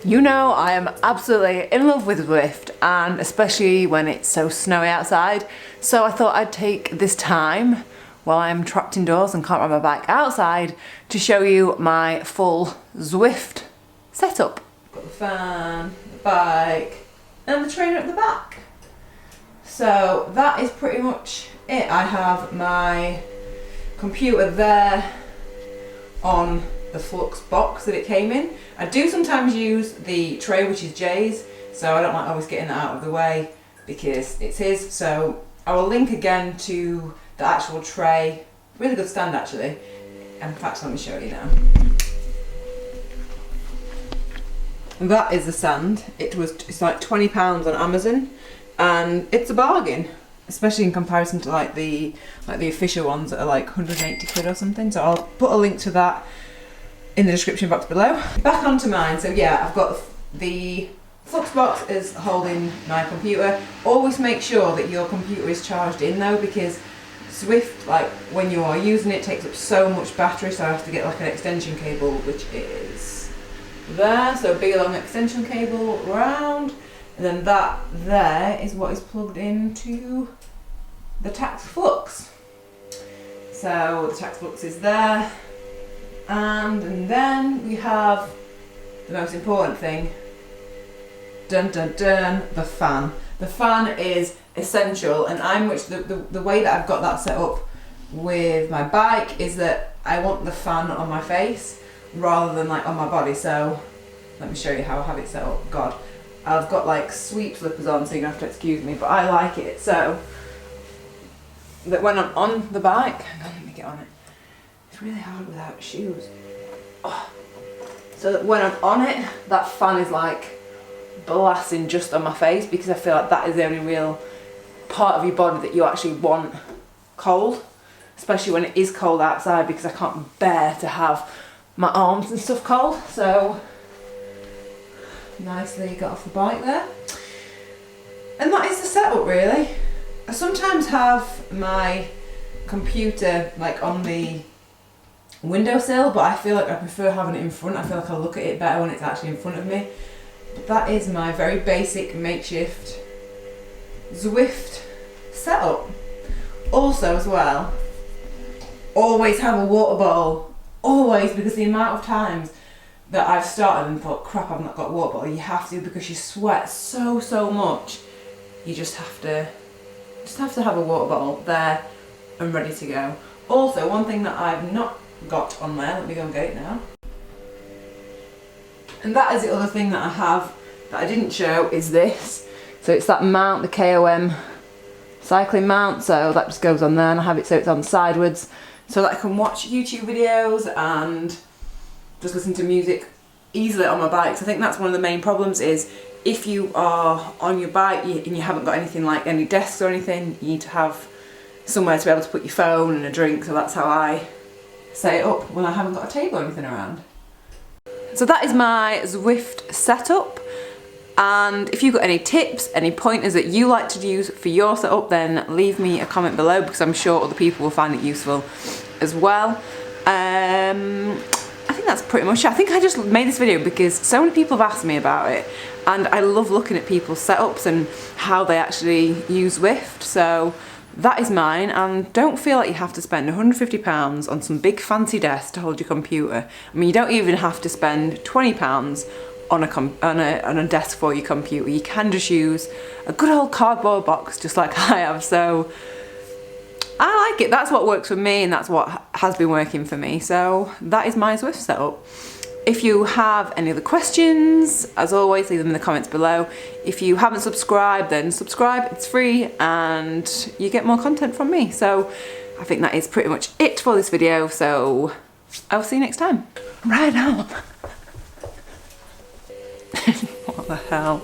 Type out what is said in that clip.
You know I am absolutely in love with Zwift, and especially when it's so snowy outside, so I thought I'd take this time while I'm trapped indoors and can't ride my bike outside to show you my full Zwift setup. Got the fan, the bike and the trainer at the back. So that is pretty much it. I have my computer there on the flux box that it came in. I do sometimes use the tray, which is Jay's, so I don't like always getting that out of the way because it's his. So I will link again to the actual tray. Really good stand actually. In fact, let me show you now. That is the stand. It's like £20 on Amazon, and it's a bargain, especially in comparison to like the official ones that are like 180 quid or something. So I'll put a link to that in the description box below. Back onto mine. So yeah, I've got the flux box is holding my computer. Always make sure that your computer is charged in though, because Zwift, like when you are using it, takes up so much battery, so I have to get like an extension cable, which is there. So a big long extension cable round, and then that there is what is plugged into the tax flux. So the tax flux is there. And then we have the most important thing, dun dun dun, the fan. The fan is essential, and the way that I've got that set up with my bike is that I want the fan on my face rather than like on my body. So let me show you how I have it set up. God, I've got like sweep slippers on, so you're gonna have to excuse me, but I like it so that when I'm on the bike, hang on, let me get on it. It's really hard without shoes. Oh. So that when I'm on it, that fan is like blasting just on my face, because I feel like that is the only real part of your body that you actually want cold, especially when it is cold outside, because I can't bear to have my arms and stuff cold. So nicely got off the bike there. And that is the setup really. I sometimes have my computer like on the windowsill, but I feel like I prefer having it in front. I feel like I look at it better when it's actually in front of me. But that is my very basic makeshift Zwift setup. Also as well, always have a water bottle. Always, because the amount of times that I've started and thought, crap, I've not got a water bottle. You have to, because you sweat so much. You just have to have a water bottle there and ready to go. Also, one thing that I've not got on there, let me go and get it now. And that is the other thing that I have that I didn't show, is this. So it's that mount, the KOM cycling mount, so that just goes on there, and I have it so it's on sideways so that I can watch YouTube videos and just listen to music easily on my bike. So I think that's one of the main problems, is if you are on your bike and you haven't got anything like any desks or anything, you need to have somewhere to be able to put your phone and a drink. So that's how I set it up when I haven't got a table or anything around. So that is my Zwift setup, and if you've got any tips, any pointers that you like to use for your setup, then leave me a comment below, because I'm sure other people will find it useful as well. I think that's pretty much it. I think I just made this video because so many people have asked me about it, and I love looking at people's setups and how they actually use Zwift. So that is mine, and don't feel like you have to spend £150 on some big fancy desk to hold your computer. I mean, you don't even have to spend £20 on a desk for your computer. You can just use a good old cardboard box, just like I have. So I like it. That's what works for me, and that's what has been working for me. So that is my Zwift setup. If you have any other questions, as always, leave them in the comments below. If you haven't subscribed, then subscribe. It's free and you get more content from me. So I think that is pretty much it for this video. So I'll see you next time. Right on. What the hell?